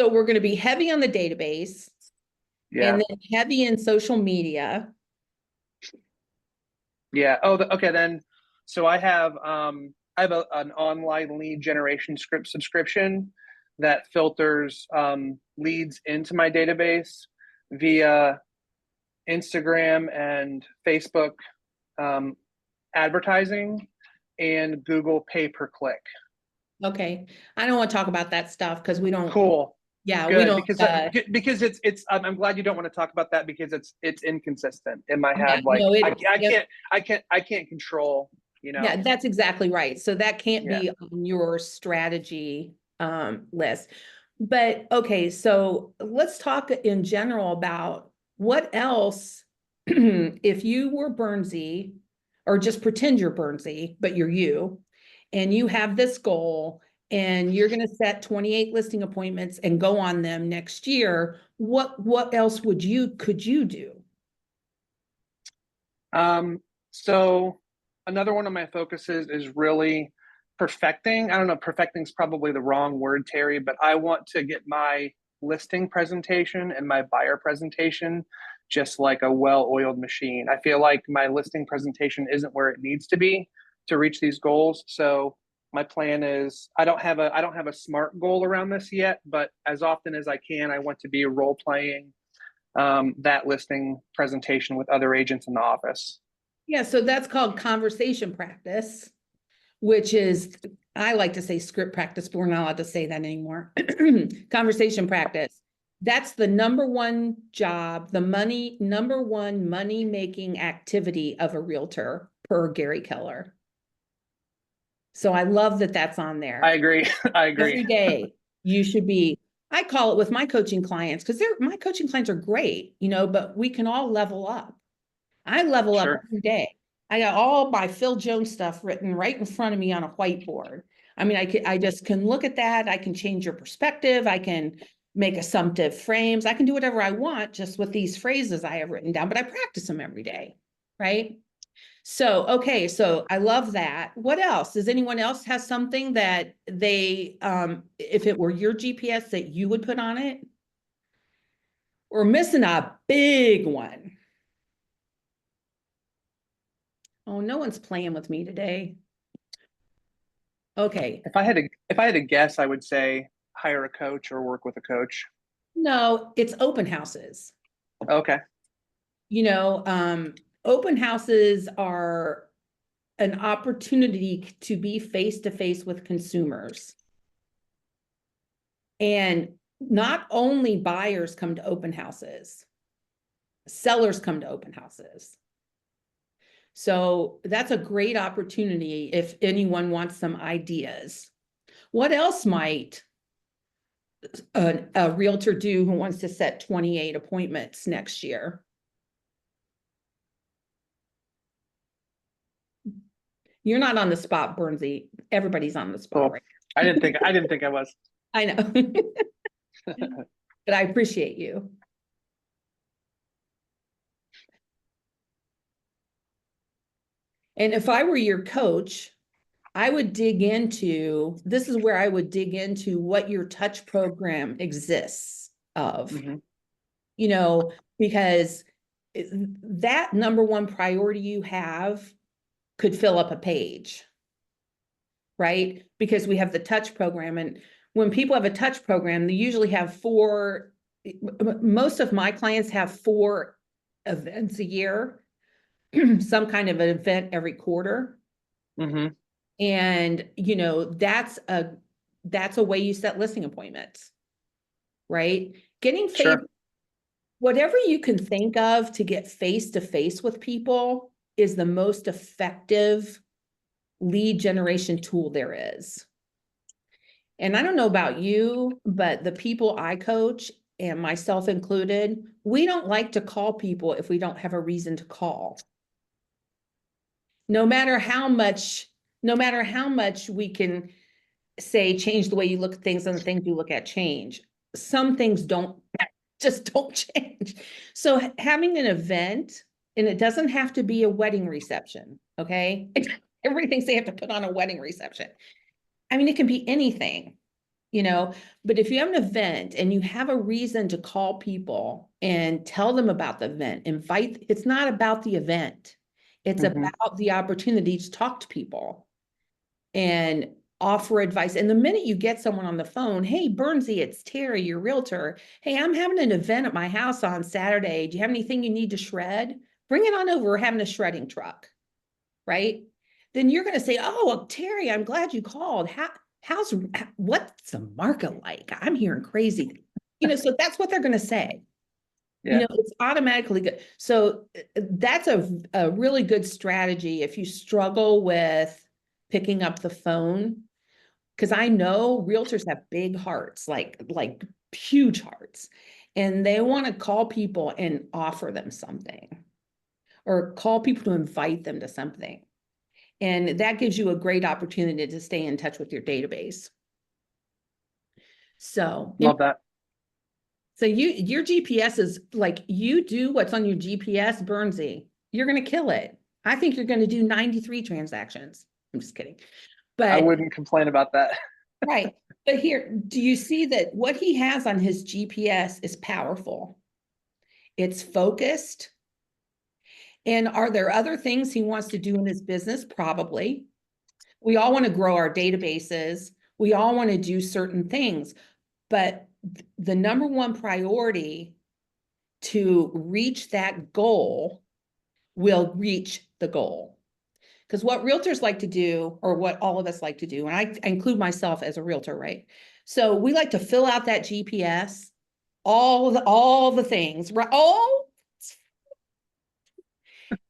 S10: we're gonna be heavy on the database.
S11: Yeah.
S10: And then heavy in social media.
S11: Yeah. Oh, okay. Then, so I have an online lead generation subscription that filters leads into my database via Instagram and Facebook advertising and Google pay per click.
S10: Okay, I don't want to talk about that stuff because we don't.
S11: Cool.
S10: Yeah,
S11: Good,
S10: we don't.
S11: because it's I'm glad you don't want to talk about that because it's inconsistent. It might have I can't control, you know.
S10: Yeah, that's exactly right. So that can't be on your strategy list. But okay, so let's talk in general about what else, if you were Bernsey, or just pretend you're Bernsey, but you're you, and you have this goal and you're going to set 28 listing appointments and go on them next year, what else could you do?
S11: So another one of my focuses is really perfecting. I don't know, perfecting is probably the wrong word, Terry, but I want to get my listing presentation and my buyer presentation just like a well-oiled machine. I feel like my listing presentation isn't where it needs to be to reach these goals. So my plan is I don't have a SMART goal around this yet, but as often as I can, I want to be role playing that listing presentation with other agents in the office.
S10: Yeah, so that's called conversation practice, which is, I like to say script practice, but we're not allowed to say that anymore. Conversation practice. That's the number one job, the number one money-making activity of a realtor per Gary Keller. So I love that that's on there.
S11: I agree. I agree.
S10: Every day you should be, I call it with my coaching clients, because my coaching clients are great, but we can all level up. I level up every day. I got all my Phil Jones stuff written right in front of me on a whiteboard. I mean, I just can look at that. I can change your perspective. I can make assumptive frames. I can do whatever I want just with these phrases I have written down, but I practice them every day, right? So, okay, so I love that. What else? Does anyone else have something that they, if it were your GPS, that you would put on it? We're missing a big one. Oh, no one's playing with me today. Okay.
S11: If I had to guess, I would say hire a coach or work with a coach.
S10: No, it's open houses.
S11: Okay.
S10: Open houses are an opportunity to be face-to-face with consumers. And not only buyers come to open houses, sellers come to open houses. So that's a great opportunity if anyone wants some ideas. What else might a realtor do who wants to set 28 appointments next year? You're not on the spot, Bernsey. Everybody's on the spot, right?
S11: I didn't think I was.
S10: I know. But I appreciate you. And if I were your coach, I would dig into, this is where I would dig into what your touch program exists of, because that number one priority you have could fill up a page, right? Because we have the touch program, and when people have a touch program, they usually have most of my clients have 4 events a year, some kind of an event every quarter. And, that's a way you set listing appointments, right? Getting whatever you can think of to get face-to-face with people is the most effective lead generation tool there is. And I don't know about you, but the people I coach, and myself included, we don't like to call people if we don't have a reason to call. No matter how much we can say, change the way you look at things and the things you look at change, some things just don't change. So having an event, and it doesn't have to be a wedding reception, okay? Everybody thinks they have to put on a wedding reception. I mean, it can be anything, but if you have an event and you have a reason to call people and tell them about the event, it's not about the event. It's about the opportunity to talk to people and offer advice. And the minute you get someone on the phone, hey, Bernsey, it's Terry, your realtor. Hey, I'm having an event at my house on Saturday. Do you have anything you need to shred? Bring it on over. We're having a shredding truck, right? Then you're going to say, oh, well, Terry, I'm glad you called. What's the market like? I'm hearing crazy. So that's what they're going to say.
S11: Yeah.
S10: It's automatically good. So that's a really good strategy if you struggle with picking up the phone, because I know realtors have big hearts, like huge hearts, and they want to call people and offer them something, or call people to invite them to something. And that gives you a great opportunity to stay in touch with your database. So.
S11: Love that.
S10: So your GPS is like, you do what's on your GPS, Burnsy, you're going to kill it. I think you're going to do 93 transactions. I'm just kidding. But
S11: I wouldn't complain about that.
S10: right. But here, do you see that what he has on his GPS is powerful? It's focused. And are there other things he wants to do in his business? Probably. We all want to grow our databases. We all want to do certain things, but the number one priority to reach that goal will reach the goal. Because what realtors like to do, or what all of us like to do, and I include myself as a realtor, right? So we like to fill out that GPS, all the things, right?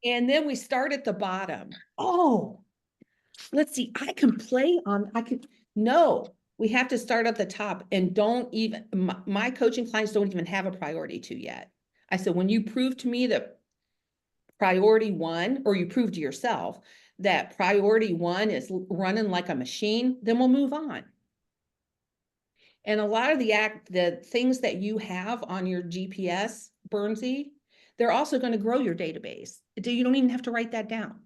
S10: And then we start at the bottom. Oh, let's see, no, we have to start at the top, and don't even, my coaching clients don't even have a priority 2 yet. I said, when you prove to me that priority 1, or you prove to yourself that priority 1 is running like a machine, then we'll move on. And a lot of the things that you have on your GPS, Burnsy, they're also going to grow your database. You don't even have to write that down.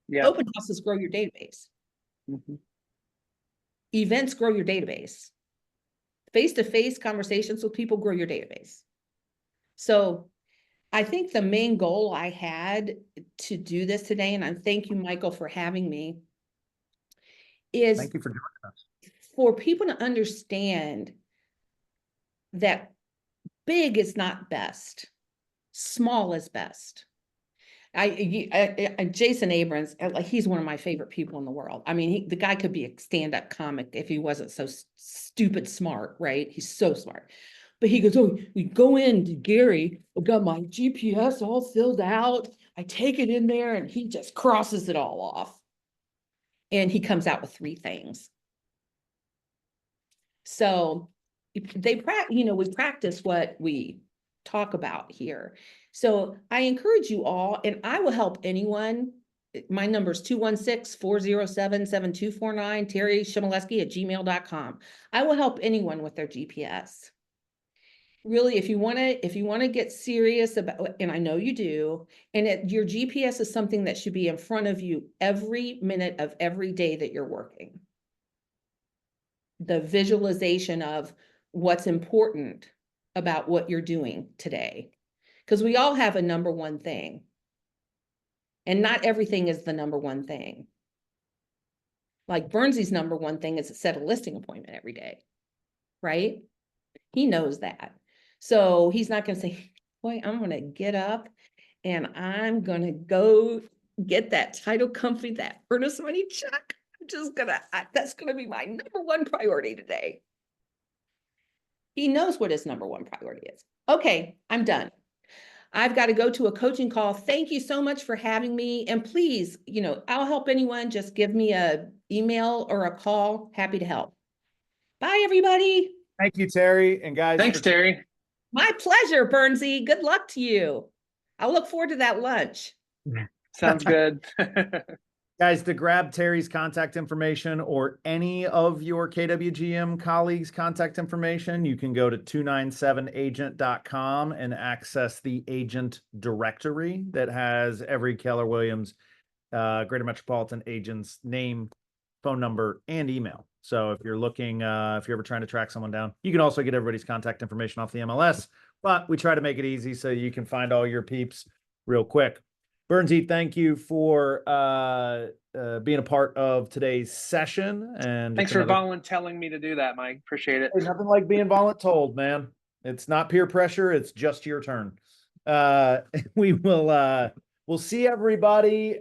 S11: Yeah.
S10: Open houses grow your database.
S11: Mm-hmm.
S10: Events grow your database. Face-to-face conversations with people grow your database. So I think the main goal I had to do this today, and I thank you, Michael, for having me, is
S1: Thank you for joining us.
S10: for people to understand that big is not best. Small is best. Jason Abrams, like, he's one of my favorite people in the world. I mean, the guy could be a stand-up comic if he wasn't so stupid smart, right? He's so smart. But he goes, oh, we go in to Gary, I've got my GPS all filled out. I take it in there, and he just crosses it all off. And he comes out with 3 things. So we practice what we talk about here. So I encourage you all, and I will help anyone. My number is 216-407-7249, terryshimaleski@gmail.com. I will help anyone with their GPS. Really, if you want to get serious about, and I know you do, and your GPS is something that should be in front of you every minute of every day that you're working. The visualization of what's important about what you're doing today. Because we all have a number one thing. And not everything is the number one thing. Like Burnsy's number one thing is to set a listing appointment every day, right? He knows that. So he's not going to say, boy, I'm going to get up and I'm going to go get that title company, that earnest money check. That's going to be my number one priority today. He knows what his number one priority is. Okay, I'm done. I've got to go to a coaching call. Thank you so much for having me. And please, I'll help anyone. Just give me an email or a call. Happy to help. Bye, everybody.
S1: Thank you, Terry. And guys.
S11: Thanks, Terry.
S10: My pleasure, Burnsy. Good luck to you. I'll look forward to that lunch.
S11: Sounds good.
S1: Guys, to grab Terry's contact information or any of your KWGM colleagues' contact information, you can go to 297agent.com and access the agent directory that has every Keller Williams Greater Metropolitan agent's name, phone number, and email. So if you're looking, if you're ever trying to track someone down, you can also get everybody's contact information off the MLS, but we try to make it easy so you can find all your peeps real quick. Burnsy, thank you for being a part of today's session. And
S11: thanks for volunteering me to do that, Mike. Appreciate it.
S1: Hey, nothing like being voluntold, man. It's not peer pressure. It's just your turn. We'll see everybody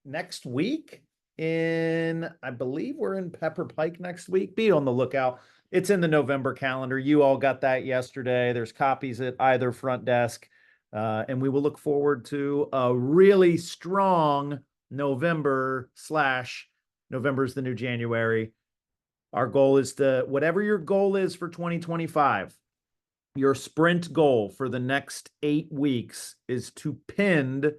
S1: next week I believe we're in Pepper Pike next week. Be on the lookout. It's in the November calendar. You all got that yesterday. There's copies at either front desk. And we will look forward to a really strong November's the new January. Our goal is whatever your goal is for 2025, your sprint goal for the next 8 weeks is to pin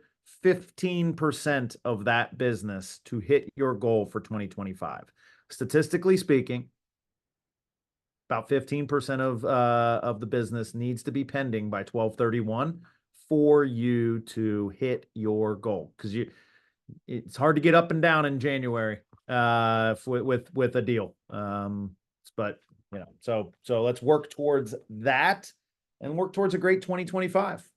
S1: 15% of that business to hit your goal for 2025. Statistically speaking, about 15% of the business needs to be pending by 12/31 for you to hit your goal. Because it's hard to get up and down in January with a deal. But so let's work towards that and work towards a great 2025.